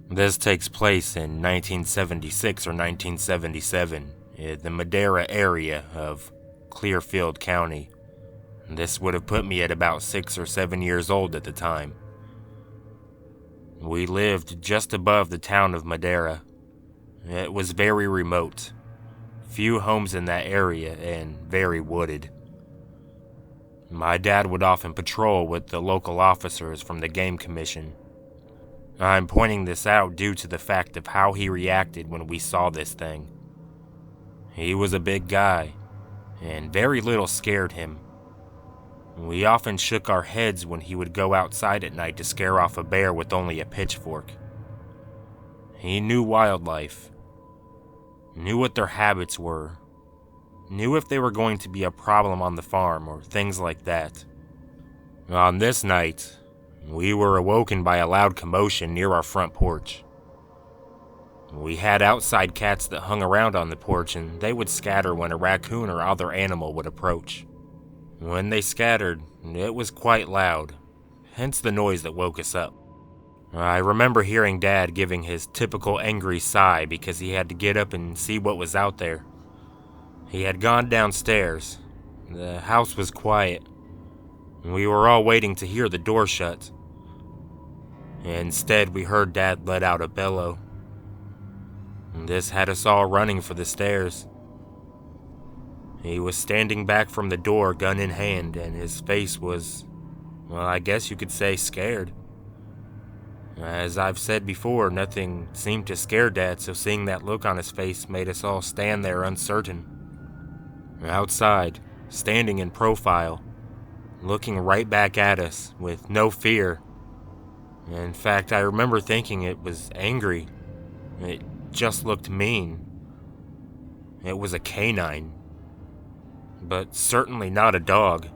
This takes place in 1976 or 1977 in the Madera area of Clearfield County. This would have put me at about 6 or 7 years old at the time. We lived just above the town of Madera. It was very remote. Few homes in that area and very wooded. My dad would often patrol with the local officers from the Game Commission. I'm pointing this out due to the fact of how he reacted when we saw this thing. He was a big guy, and very little scared him. We often shook our heads when he would go outside at night to scare off a bear with only a pitchfork. He knew wildlife, knew what their habits were, knew if they were going to be a problem on the farm or things like that. On this night, we were awoken by a loud commotion near our front porch. We had outside cats that hung around on the porch, and they would scatter when a raccoon or other animal would approach. When they scattered, it was quite loud, hence the noise that woke us up. I remember hearing Dad giving his typical angry sigh because he had to get up and see what was out there. He had gone downstairs. The house was quiet. We were all waiting to hear the door shut. Instead, we heard Dad let out a bellow. This had us all running for the stairs. He was standing back from the door, gun in hand, and his face was, well, I guess you could say scared. As I've said before, nothing seemed to scare Dad, so seeing that look on his face made us all stand there uncertain. Outside, standing in profile, looking right back at us with no fear. In fact, I remember thinking it was angry. It just looked mean. It was a canine, but certainly not a dog.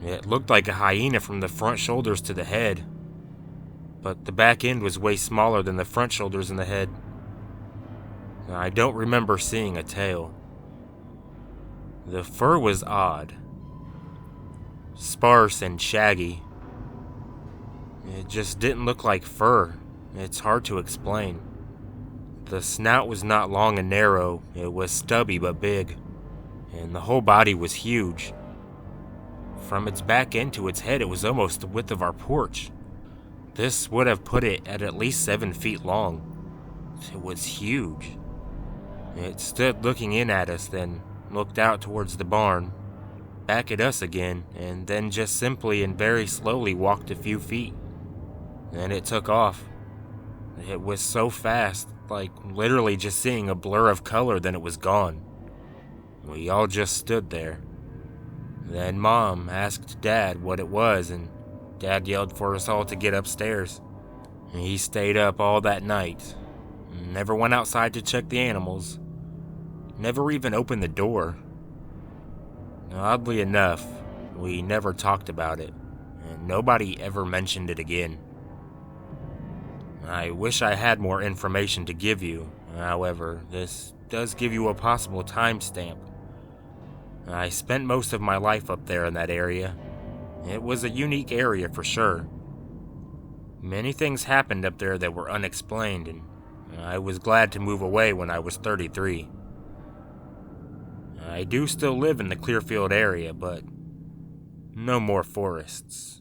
It looked like a hyena from the front shoulders to the head, but the back end was way smaller than the front shoulders and the head. I don't remember seeing a tail. The fur was odd, sparse and shaggy. It just didn't look like fur. It's hard to explain. The snout was not long and narrow, it was stubby but big, and the whole body was huge. From its back end to its head, it was almost the width of our porch. This would have put it at least 7 feet long. It was huge. It stood looking in at us, then looked out towards the barn, back at us again, and then just simply and very slowly walked a few feet. Then it took off. It was so fast, like literally just seeing a blur of color, then it was gone. We all just stood there. Then Mom asked Dad what it was, and Dad yelled for us all to get upstairs. He stayed up all that night, never went outside to check the animals, never even opened the door. Oddly enough, we never talked about it, and nobody ever mentioned it again. I wish I had more information to give you, however, this does give you a possible timestamp. I spent most of my life up there in that area. It was a unique area for sure. Many things happened up there that were unexplained, and I was glad to move away when I was 33. I do still live in the Clearfield area, but no more forests.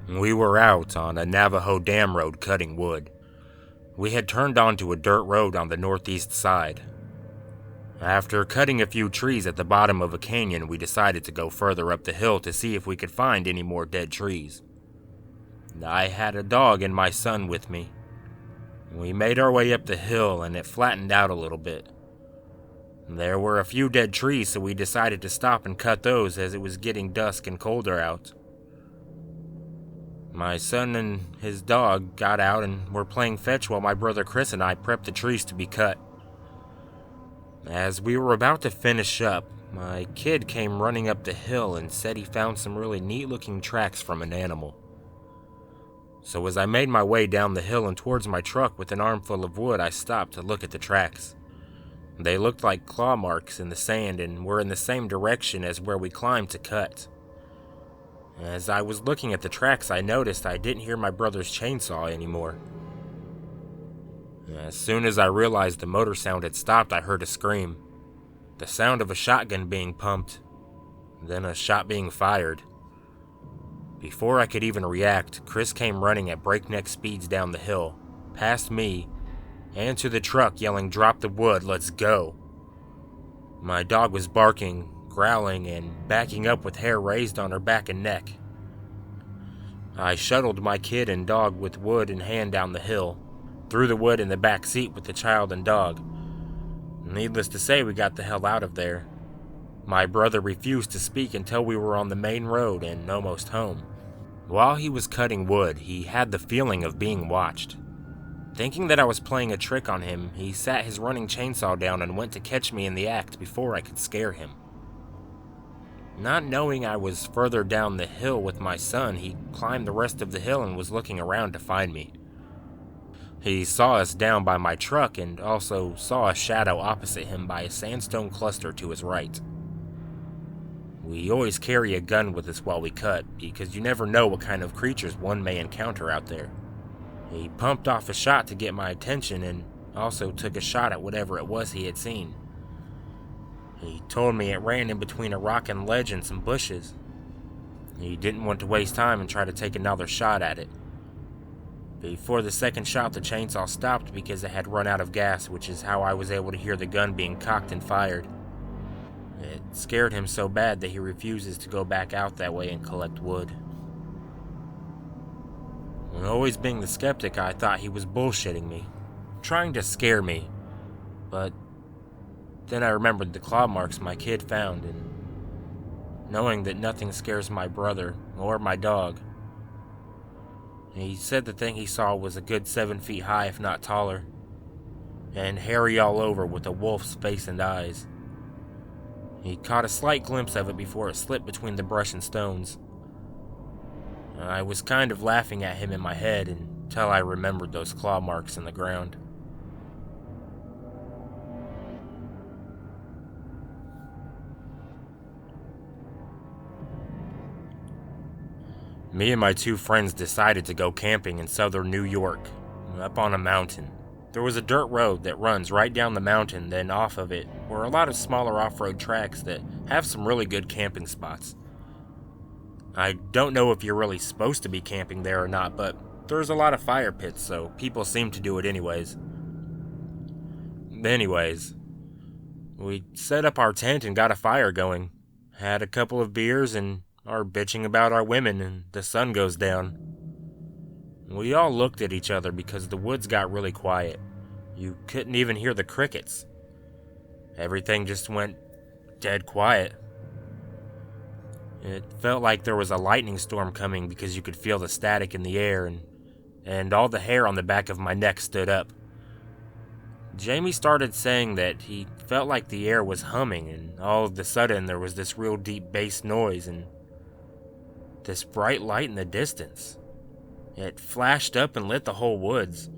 We were out on a Navajo Dam road cutting wood. We had turned onto a dirt road on the northeast side. After cutting a few trees at the bottom of a canyon, we decided to go further up the hill to see if we could find any more dead trees. I had a dog and my son with me. We made our way up the hill and it flattened out a little bit. There were a few dead trees, so we decided to stop and cut those as it was getting dusk and colder out. My son and his dog got out and were playing fetch while my brother Chris and I prepped the trees to be cut. As we were about to finish up, my kid came running up the hill and said he found some really neat-looking tracks from an animal. So as I made my way down the hill and towards my truck with an armful of wood, I stopped to look at the tracks. They looked like claw marks in the sand and were in the same direction as where we climbed to cut. As I was looking at the tracks, I noticed I didn't hear my brother's chainsaw anymore. As soon as I realized the motor sound had stopped, I heard a scream. The sound of a shotgun being pumped, then a shot being fired. Before I could even react, Chris came running at breakneck speeds down the hill, past me, and to the truck yelling, "Drop the wood, let's go." My dog was barking, growling, and backing up with hair raised on her back and neck. I shuttled my kid and dog with wood in hand down the hill, threw the wood in the back seat with the child and dog. Needless to say, we got the hell out of there. My brother refused to speak until we were on the main road and almost home. While he was cutting wood, he had the feeling of being watched. Thinking that I was playing a trick on him, he sat his running chainsaw down and went to catch me in the act before I could scare him. Not knowing I was further down the hill with my son, he climbed the rest of the hill and was looking around to find me. He saw us down by my truck and also saw a shadow opposite him by a sandstone cluster to his right. We always carry a gun with us while we cut, because you never know what kind of creatures one may encounter out there. He pumped off a shot to get my attention and also took a shot at whatever it was he had seen. He told me it ran in between a rock and ledge and some bushes. He didn't want to waste time and try to take another shot at it. Before the second shot, the chainsaw stopped because it had run out of gas, which is how I was able to hear the gun being cocked and fired. It scared him so bad that he refuses to go back out that way and collect wood. And always being the skeptic, I thought he was bullshitting me, trying to scare me. But then I remembered the claw marks my kid found, and knowing that nothing scares my brother or my dog. He said the thing he saw was a good 7 feet high, if not taller, and hairy all over with a wolf's face and eyes. He caught a slight glimpse of it before it slipped between the brush and stones. I was kind of laughing at him in my head until I remembered those claw marks in the ground. Me and my two friends decided to go camping in southern New York, up on a mountain. There was a dirt road that runs right down the mountain, then off of it were a lot of smaller off-road tracks that have some really good camping spots. I don't know if you're really supposed to be camping there or not, but there's a lot of fire pits, so people seem to do it anyways. We set up our tent and got a fire going, had a couple of beers, and are bitching about our women, and the sun goes down. We all looked at each other because the woods got really quiet. You couldn't even hear the crickets. Everything just went dead quiet. It felt like there was a lightning storm coming because you could feel the static in the air, and all the hair on the back of my neck stood up. Jamie started saying that he felt like the air was humming, and all of a sudden there was this real deep bass noise and this bright light in the distance. It flashed up and lit the whole woods.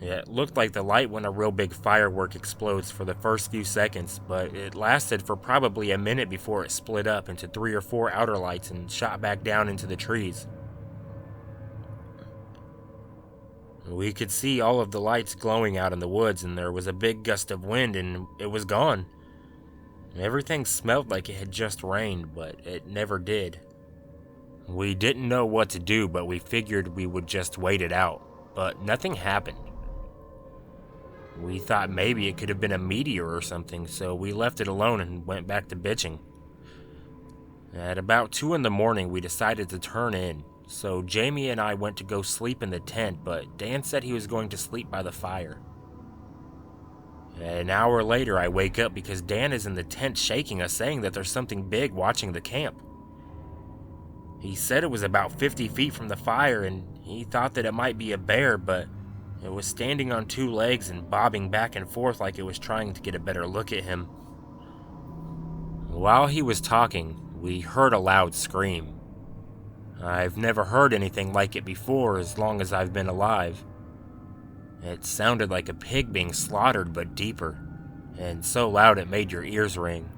It looked like the light when a real big firework explodes for the first few seconds, but it lasted for probably a minute before it split up into 3 or 4 outer lights and shot back down into the trees. We could see all of the lights glowing out in the woods, and there was a big gust of wind and it was gone. Everything smelled like it had just rained, but it never did. We didn't know what to do, but we figured we would just wait it out, but nothing happened. We thought maybe it could have been a meteor or something, so we left it alone and went back to bitching. At about 2 in the morning, we decided to turn in, so Jamie and I went to go sleep in the tent, but Dan said he was going to sleep by the fire. An hour later, I wake up because Dan is in the tent shaking us, saying that there's something big watching the camp. He said it was about 50 feet from the fire, and he thought that it might be a bear, but it was standing on 2 legs and bobbing back and forth like it was trying to get a better look at him. While he was talking, we heard a loud scream. I've never heard anything like it before as long as I've been alive. It sounded like a pig being slaughtered, but deeper. and so loud it made your ears ring.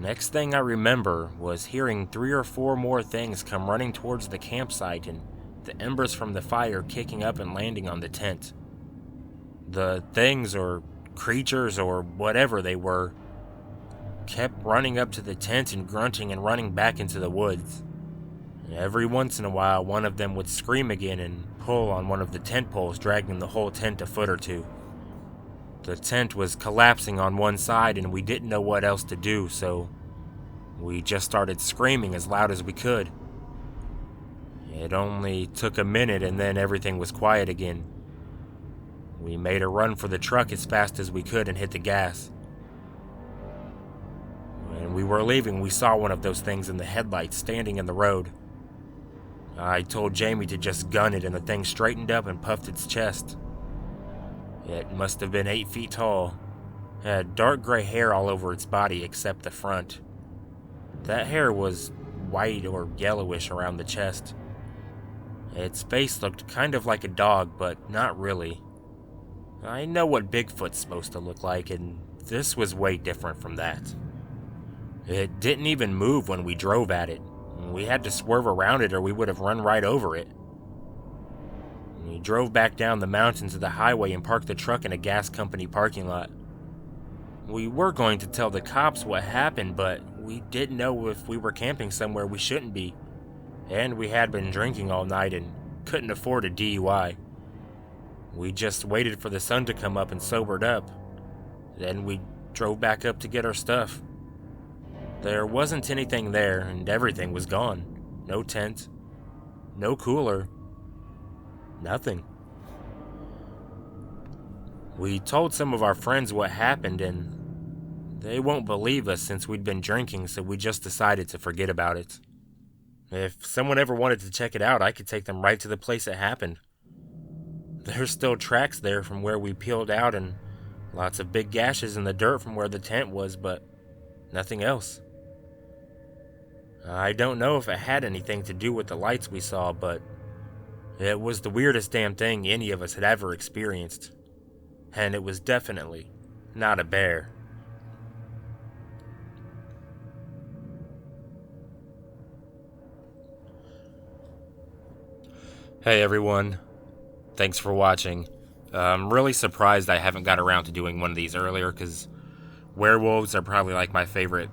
Next thing I remember was hearing 3 or 4 more things come running towards the campsite and the embers from the fire kicking up and landing on the tent. The things or creatures or whatever they were kept running up to the tent and grunting and running back into the woods. Every once in a while, one of them would scream again and pull on one of the tent poles, dragging the whole tent a foot or two. The tent was collapsing on one side and we didn't know what else to do, so we just started screaming as loud as we could. It only took a minute and then everything was quiet again. We made a run for the truck as fast as we could and hit the gas. When we were leaving, we saw one of those things in the headlights standing in the road. I told Jamie to just gun it and the thing straightened up and puffed its chest. It must have been 8 feet tall. It had dark gray hair all over its body except the front. That hair was white or yellowish around the chest. Its face looked kind of like a dog, but not really. I know what Bigfoot's supposed to look like, and this was way different from that. It didn't even move when we drove at it. We had to swerve around it or we would have run right over it. We drove back down the mountain to the highway and parked the truck in a gas company parking lot. We were going to tell the cops what happened, but we didn't know if we were camping somewhere we shouldn't be. And we had been drinking all night and couldn't afford a DUI. We just waited for the sun to come up and sobered up. Then we drove back up to get our stuff. There wasn't anything there, and everything was gone. No tent, no cooler, nothing. We told some of our friends what happened, and they won't believe us since we'd been drinking, so we just decided to forget about it. If someone ever wanted to check it out, I could take them right to the place it happened. There's still tracks there from where we peeled out, and lots of big gashes in the dirt from where the tent was, but nothing else. I don't know if it had anything to do with the lights we saw, but it was the weirdest damn thing any of us had ever experienced. And it was definitely not a bear. Hey everyone, thanks for watching. I'm really surprised I haven't got around to doing one of these earlier, because werewolves are probably like my favorite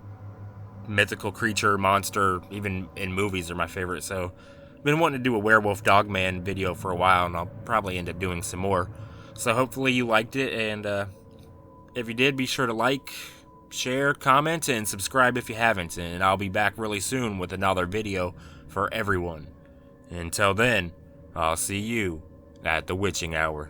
mythical creature, monster, even in movies are my favorite, so I've been wanting to do a werewolf dogman video for a while, and I'll probably end up doing some more. So hopefully you liked it, and if you did, be sure to like, share, comment, and subscribe if you haven't, and I'll be back really soon with another video for everyone. Until then, I'll see you at the witching hour.